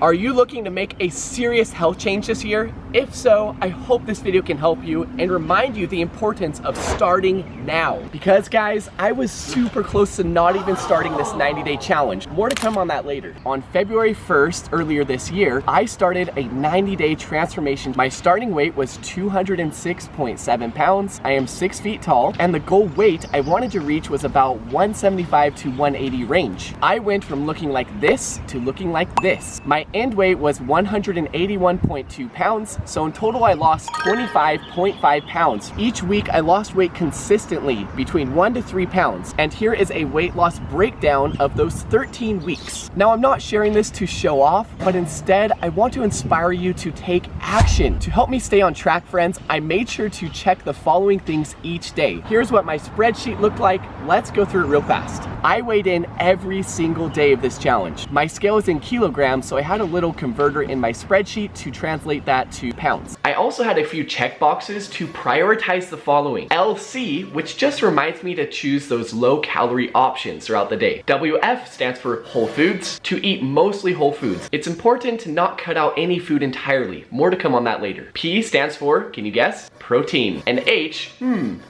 Are you looking to make a serious health change this year? If so, I hope this video can help you and remind you the importance of starting now. Because guys, I was super close to not even starting this 90-day challenge. More to come on that later. On February 1st, earlier this year, I started a 90-day transformation. My starting weight was 206.7 pounds. I am 6 feet tall, and the goal weight I wanted to reach was about 175 to 180 range. I went from looking like this to looking like this. My end weight was 181.2 pounds, so in total I lost 25.5 pounds. Each week I lost weight consistently between 1 to 3 pounds, and here is a weight loss breakdown of those 13 weeks. Now I'm not sharing this to show off, but instead I want to inspire you to take action. To help me stay on track, friends, I made sure to check the following things each day. Here's what my spreadsheet looked like. Let's go through it real fast. I weighed in every single day of this challenge. My scale is in kilograms, so I had a little converter in my spreadsheet to translate that to pounds. I also had a few check boxes to prioritize the following. LC, which just reminds me to choose those low calorie options throughout the day. WF stands for whole foods, to eat mostly whole foods. It's important to not cut out any food entirely. More to come on that later. P stands for, can you guess? Protein. And H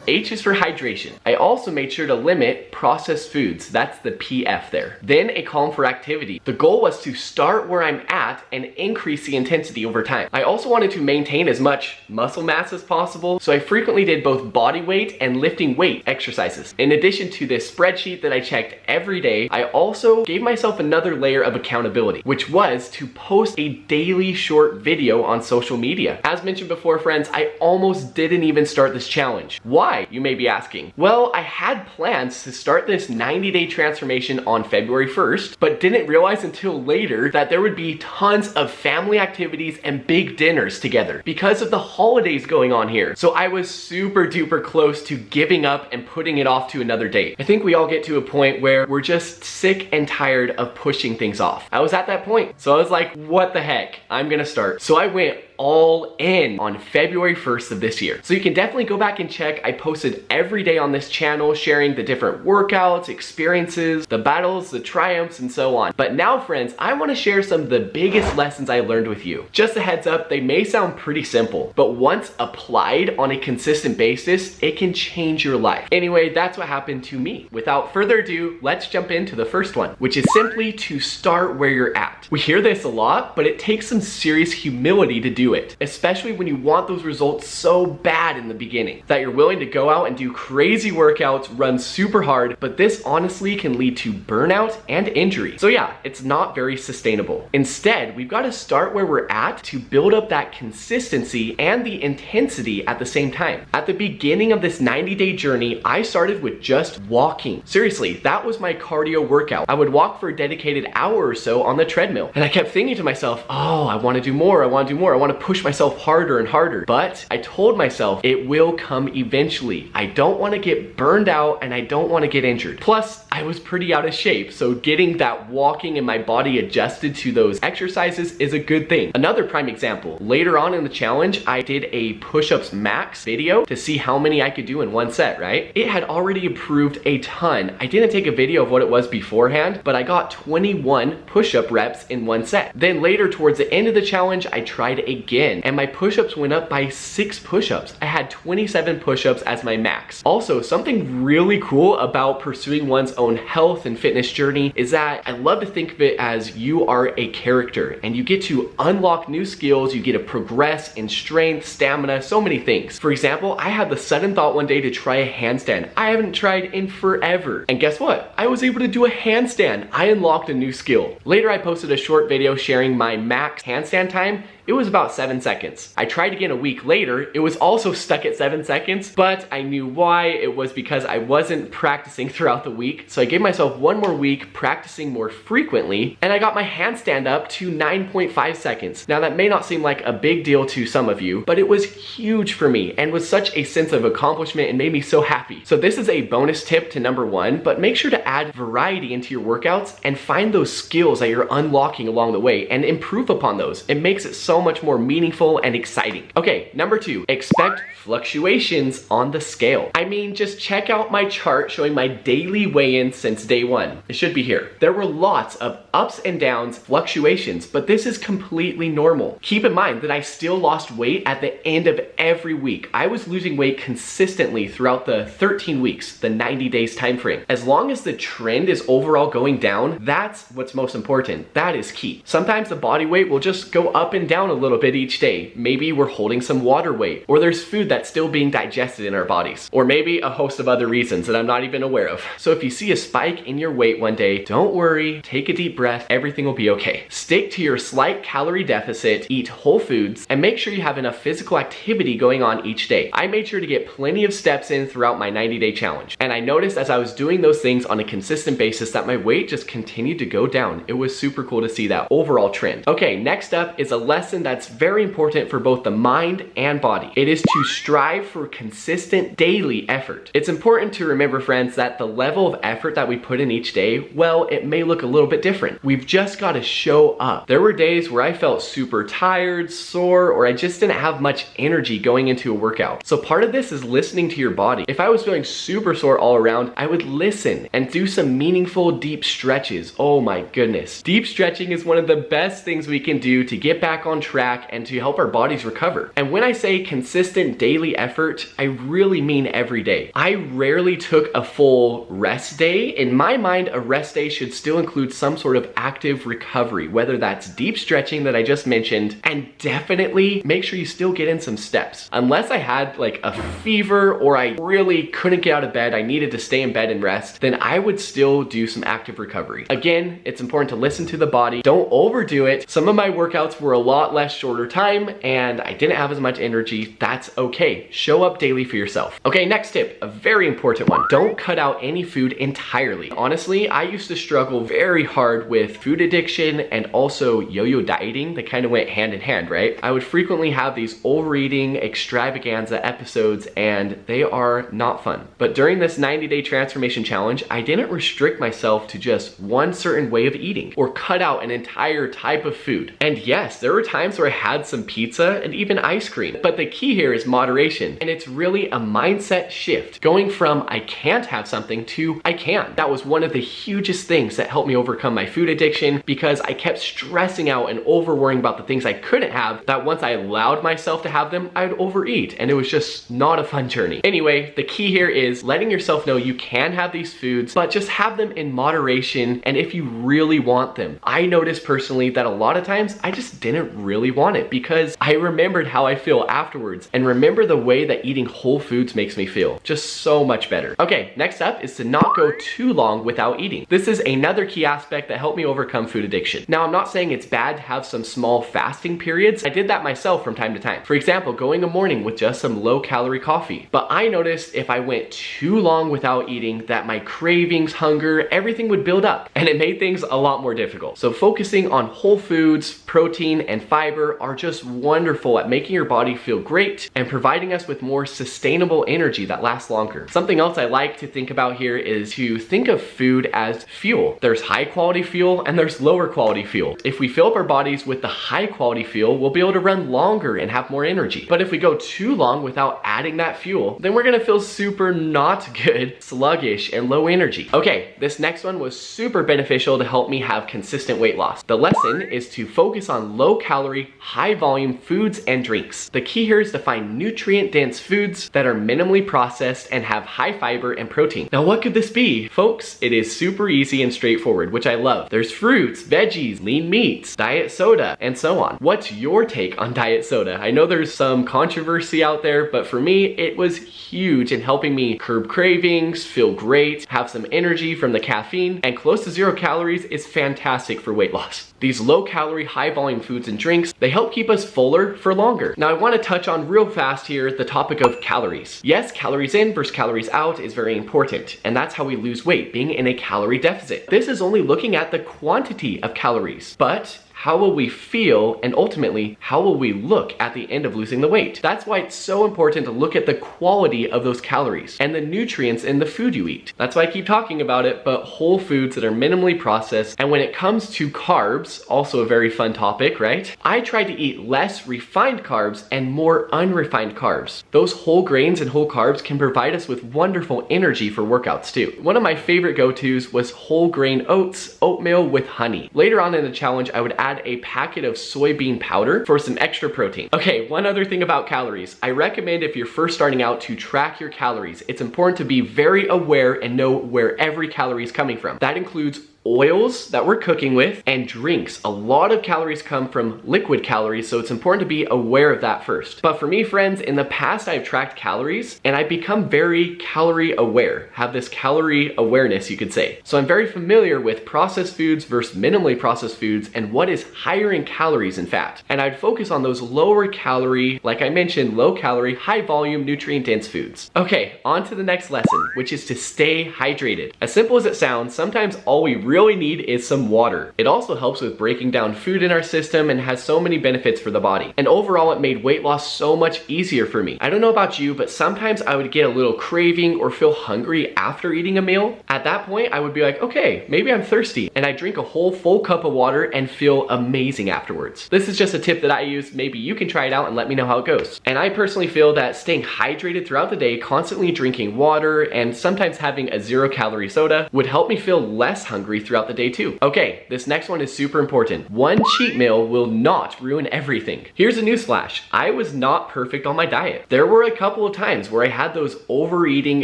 is for hydration. I also made sure to limit processed foods. That's the PF there. Then a column for activity. The goal was to start where I'm at and increase the intensity over time. I also wanted to maintain as much muscle mass as possible, so I frequently did both body weight and lifting weight exercises. In addition to this spreadsheet that I checked every day, I also gave myself another layer of accountability, which was to post a daily short video on social media. As mentioned before, friends, I almost didn't even start this challenge. Why, you may be asking? Well, I had plans to start this 90-day transformation on February 1st, but didn't realize until later that there would be tons of family activities and big dinners together because of the holidays going on here. So I was super duper close to giving up and putting it off to another date. I think we all get to a point where we're just sick and tired of pushing things off. I was at that point. So I was like, what the heck? I'm gonna start. So I went all in on February 1st of this year. So you can definitely go back and check. I posted every day on this channel, sharing the different workouts, experiences, the battles, the triumphs, and so on. But now, friends, I want to share some of the biggest lessons I learned with you. Just a heads up, they may sound pretty simple, but once applied on a consistent basis, it can change your life. Anyway, that's what happened to me. Without further ado, let's jump into the first one, which is simply to start where you're at. We hear this a lot, but it takes some serious humility to do it, especially when you want those results so bad in the beginning that you're willing to go out and do crazy workouts, run super hard, but this honestly can lead to burnout and injury. So yeah, it's not very sustainable. Instead, we've got to start where we're at to build up that consistency and the intensity at the same time. At the beginning of this 90-day journey, I started with just walking. Seriously, that was my cardio workout. I would walk for a dedicated hour or so on the treadmill, and I kept thinking to myself, oh, I want to do more, I want to do more, I want to push myself harder and harder. But I told myself it will come eventually. I don't want to get burned out and I don't want to get injured. Plus, I was pretty out of shape, so getting that walking and my body adjusted to those exercises is a good thing. Another prime example, later on in the challenge, I did a push-ups max video to see how many I could do in one set, right? It had already improved a ton. I didn't take a video of what it was beforehand, but I got 21 push-up reps in one set. Then later towards the end of the challenge, I tried again, and my push-ups went up by 6 push-ups. I had 27 push-ups as my max. Also, something really cool about pursuing one's own health and fitness journey is that I love to think of it as you are a character and you get to unlock new skills, you get to progress in strength, stamina, so many things. For example, I had the sudden thought one day to try a handstand. I haven't tried in forever. And guess what? I was able to do a handstand. I unlocked a new skill. Later, I posted a short video sharing my max handstand time. It was about 7 seconds. I tried again a week later. It was also stuck at 7 seconds, but I knew why. It was because I wasn't practicing throughout the week. So I gave myself one more week practicing more frequently, and I got my handstand up to 9.5 seconds. Now that may not seem like a big deal to some of you, but it was huge for me and was such a sense of accomplishment and made me so happy. So this is a bonus tip to number 1, but make sure to add variety into your workouts and find those skills that you're unlocking along the way and improve upon those. It makes it so much more meaningful and exciting. Okay, number 2, expect fluctuations on the scale. I mean, just check out my chart showing my daily weigh-in in since day one. It should be here. There were lots of ups and downs, fluctuations, but this is completely normal. Keep in mind that I still lost weight at the end of every week. I was losing weight consistently throughout the 13 weeks, the 90 days time frame. As long as the trend is overall going down, that's what's most important. That is key. Sometimes the body weight will just go up and down a little bit each day. Maybe we're holding some water weight, or there's food that's still being digested in our bodies, or maybe a host of other reasons that I'm not even aware of. So if you see a spike in your weight one day, don't worry, take a deep breath, everything will be okay. Stick to your slight calorie deficit, eat whole foods, and make sure you have enough physical activity going on each day. I made sure to get plenty of steps in throughout my 90-day challenge, and I noticed as I was doing those things on a consistent basis that my weight just continued to go down. It was super cool to see that overall trend. Okay, next up is a lesson that's very important for both the mind and body. It is to strive for consistent daily effort. It's important to remember, friends, that the level of effort that we put in each day, well, it may look a little bit different. We've just got to show up. There were days where I felt super tired, sore, or I just didn't have much energy going into a workout. So part of this is listening to your body. If I was feeling super sore all around, I would listen and do some meaningful deep stretches. Oh my goodness. Deep stretching is one of the best things we can do to get back on track and to help our bodies recover. And when I say consistent daily effort, I really mean every day. I rarely took a full rest day. In my mind, a rest day should still include some sort of active recovery, whether that's deep stretching that I just mentioned, and definitely make sure you still get in some steps. Unless I had like a fever or I really couldn't get out of bed, I needed to stay in bed and rest, then I would still do some active recovery. Again, it's important to listen to the body. Don't overdo it. Some of my workouts were a lot less shorter time and I didn't have as much energy. That's okay. Show up daily for yourself. Okay, next tip, a very important one. Don't cut out any food entirely. Honestly, I used to struggle very hard with food addiction and also yo-yo dieting. They kind of went hand in hand, right? I would frequently have these overeating extravaganza episodes and they are not fun. But during this 90-day transformation challenge, I didn't restrict myself to just one certain way of eating or cut out an entire type of food. And yes, there were times where I had some pizza and even ice cream, but the key here is moderation. And it's really a mindset shift, going from I can't have something to I can. That was one of the hugest things that helped me overcome my food addiction, because I kept stressing out and over worrying about the things I couldn't have, that once I allowed myself to have them, I'd overeat, and it was just not a fun journey. Anyway, the key here is letting yourself know you can have these foods, but just have them in moderation and if you really want them. I noticed personally that a lot of times I just didn't really want it because I remembered how I feel afterwards and remember the way that eating whole foods makes me feel. Just so much better. Okay, next up is to not go too long without eating. This is another key aspect that helped me overcome food addiction. Now, I'm not saying it's bad to have some small fasting periods. I did that myself from time to time. For example, going a morning with just some low-calorie coffee. But I noticed if I went too long without eating that my cravings, hunger, everything would build up, and it made things a lot more difficult. So focusing on whole foods, protein, and fiber are just wonderful at making your body feel great and providing us with more sustainable energy that lasts longer. Something else I like to think about here is to think of food as fuel. There's high quality fuel and there's lower quality fuel. If we fill up our bodies with the high quality fuel, we'll be able to run longer and have more energy. But if we go too long without adding that fuel, then we're gonna feel super not good, sluggish, and low energy. Okay, this next one was super beneficial to help me have consistent weight loss. The lesson is to focus on low calorie, high volume foods and drinks. The key here is to find nutrient dense foods that are minimally processed and have high fiber and protein. Now, what could this be? Folks, it is super easy and straightforward, which I love. There's fruits, veggies, lean meats, diet soda, and so on. What's your take on diet soda? I know there's some controversy out there, but for me, it was huge in helping me curb cravings, feel great, have some energy from the caffeine, and close to 0 calories is fantastic for weight loss. These low calorie, high volume foods and drinks, they help keep us fuller for longer. Now I want to touch on real fast here the topic of calories. Yes, calories in versus calories out is very important, and that's how we lose weight, being in a calorie deficit. This is only looking at the quantity of calories, but how will we feel, and ultimately, how will we look at the end of losing the weight? That's why it's so important to look at the quality of those calories and the nutrients in the food you eat. That's why I keep talking about it, but whole foods that are minimally processed. And when it comes to carbs, also a very fun topic, right? I try to eat less refined carbs and more unrefined carbs. Those whole grains and whole carbs can provide us with wonderful energy for workouts too. One of my favorite go-tos was whole grain oats, oatmeal with honey. Later on in the challenge, I would add a packet of soybean powder for some extra protein. Okay, one other thing about calories. I recommend if you're first starting out to track your calories. It's important to be very aware and know where every calorie is coming from. That includes oils that we're cooking with and drinks. A lot of calories come from liquid calories, so it's important to be aware of that first. But for me, friends, in the past I've tracked calories and I've become very calorie aware, have this calorie awareness, you could say. So I'm very familiar with processed foods versus minimally processed foods and what is higher in calories and fat. And I'd focus on those lower calorie, like I mentioned, low calorie, high volume, nutrient dense foods. Okay, on to the next lesson, which is to stay hydrated. As simple as it sounds, sometimes all we really need is some water. It also helps with breaking down food in our system and has so many benefits for the body. And overall, it made weight loss so much easier for me. I don't know about you, but sometimes I would get a little craving or feel hungry after eating a meal. At that point, I would be like, okay, maybe I'm thirsty. And I drink a whole full cup of water and feel amazing afterwards. This is just a tip that I use. Maybe you can try it out and let me know how it goes. And I personally feel that staying hydrated throughout the day, constantly drinking water, and sometimes having a 0-calorie soda would help me feel less hungry throughout the day too. Okay, this next one is super important. One cheat meal will not ruin everything. Here's a newsflash. I was not perfect on my diet. There were a couple of times where I had those overeating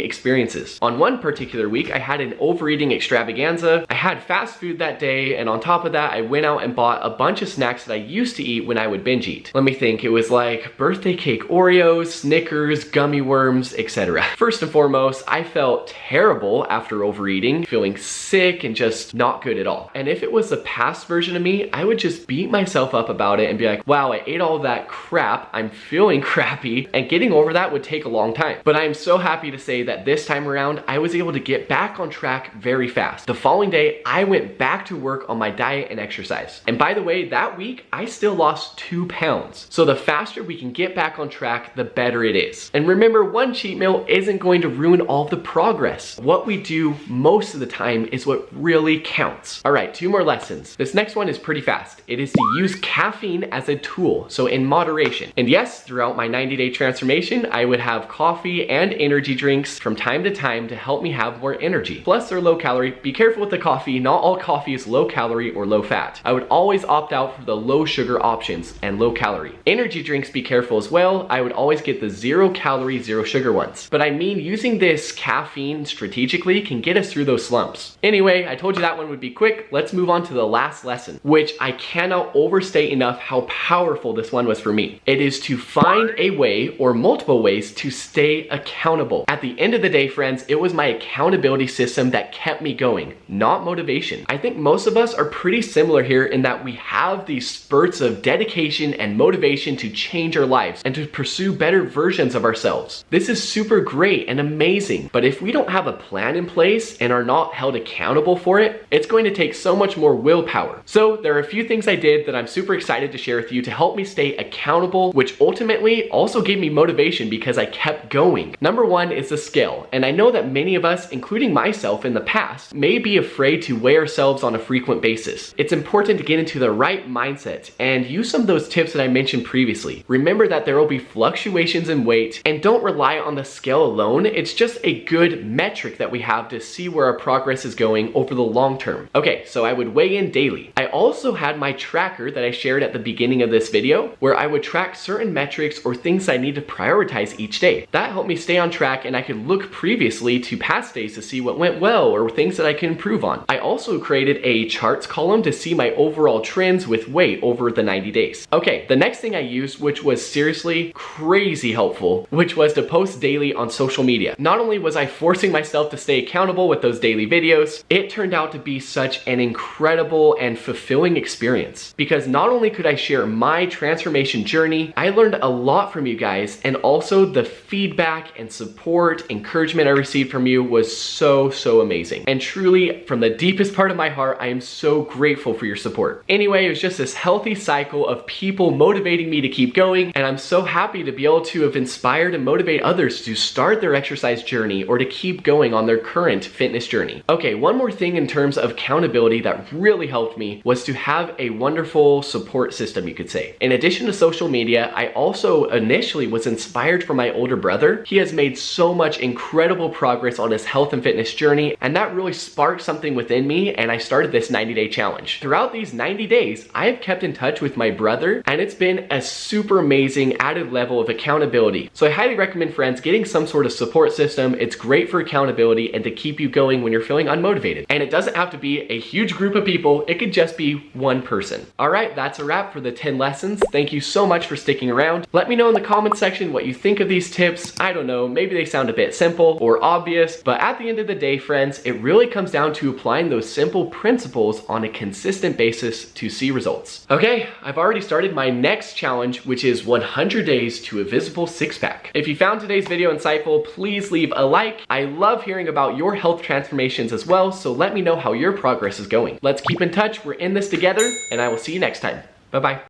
experiences. On one particular week, I had an overeating extravaganza. I had fast food that day, and on top of that, I went out and bought a bunch of snacks that I used to eat when I would binge eat. Let me think, it was like birthday cake Oreos, Snickers, gummy worms, etc. First and foremost, I felt terrible after overeating, feeling sick and just not good at all. And if it was the past version of me, I would just beat myself up about it and be like, wow, I ate all of that crap, I'm feeling crappy, and getting over that would take a long time. But I am so happy to say that this time around, I was able to get back on track very fast. The following day, I went back to work on my diet and exercise. And by the way, that week, I still lost 2 pounds. So the faster we can get back on track, the better it is. And remember, one cheat meal isn't going to ruin all of the progress. What we do most of the time is what really counts. All right, 2 more lessons. This next one is pretty fast. It is to use caffeine as a tool, so in moderation. And yes, throughout my 90-day transformation, I would have coffee and energy drinks from time to time to help me have more energy. Plus, they're low calorie. Be careful with the coffee. Not all coffee is low calorie or low fat. I would always opt out for the low sugar options and low calorie. Energy drinks, be careful as well. I would always get the 0 calorie, 0 sugar ones. But I mean, using this caffeine strategically can get us through those slumps. Anyway, I told you that one would be quick. Let's move on to the last lesson, which I cannot overstate enough how powerful this one was for me. It is to find a way or multiple ways to stay accountable. At the end of the day, friends, it was my accountability system that kept me going, not motivation. I think most of us are pretty similar here in that we have these spurts of dedication and motivation to change our lives and to pursue better versions of ourselves. This is super great and amazing, but if we don't have a plan in place and are not held accountable for it, it's going to take so much more willpower. So there are a few things I did that I'm super excited to share with you to help me stay accountable, which ultimately also gave me motivation because I kept going. Number 1 is the scale. And I know that many of us, including myself in the past, may be afraid to weigh ourselves on a frequent basis. It's important to get into the right mindset and use some of those tips that I mentioned previously. Remember that there will be fluctuations in weight, and don't rely on the scale alone. It's just a good metric that we have to see where our progress is going over the long term. Okay, so I would weigh in daily. I also had my tracker that I shared at the beginning of this video, where I would track certain metrics or things I need to prioritize each day. That helped me stay on track, and I could look previously to past days to see what went well or things that I can improve on. I also created a charts column to see my overall trends with weight over the 90 days. Okay, the next thing I used, which was seriously crazy helpful, which was to post daily on social media. Not only was I forcing myself to stay accountable with those daily videos, it turned out to to be such an incredible and fulfilling experience, because not only could I share my transformation journey, I learned a lot from you guys, and also the feedback and support, encouragement I received from you was so amazing. And truly, from the deepest part of my heart, I am so grateful for your support. Anyway, it was just this healthy cycle of people motivating me to keep going, and I'm so happy to be able to have inspired and motivate others to start their exercise journey or to keep going on their current fitness journey. Okay, one more thing in terms of accountability that really helped me was to have a wonderful support system, you could say. In addition to social media, I also initially was inspired from my older brother. He has made so much incredible progress on his health and fitness journey, and that really sparked something within me, and I started this 90-day challenge. Throughout these 90 days, I have kept in touch with my brother, and it's been a super amazing added level of accountability. So I highly recommend, friends, getting some sort of support system. It's great for accountability and to keep you going when you're feeling unmotivated. And it doesn't have to be a huge group of people, it could just be one person. All right, that's a wrap for the 10 lessons. Thank you so much for sticking around. Let me know in the comment section what you think of these tips. I don't know, maybe they sound a bit simple or obvious, but at the end of the day, friends, it really comes down to applying those simple principles on a consistent basis to see results. Okay, I've already started my next challenge, which is 100 days to a visible six-pack. If you found today's video insightful, please leave a like. I love hearing about your health transformations as well, so let me know how your progress is going. Let's keep in touch. We're in this together, and I will see you next time. Bye-bye.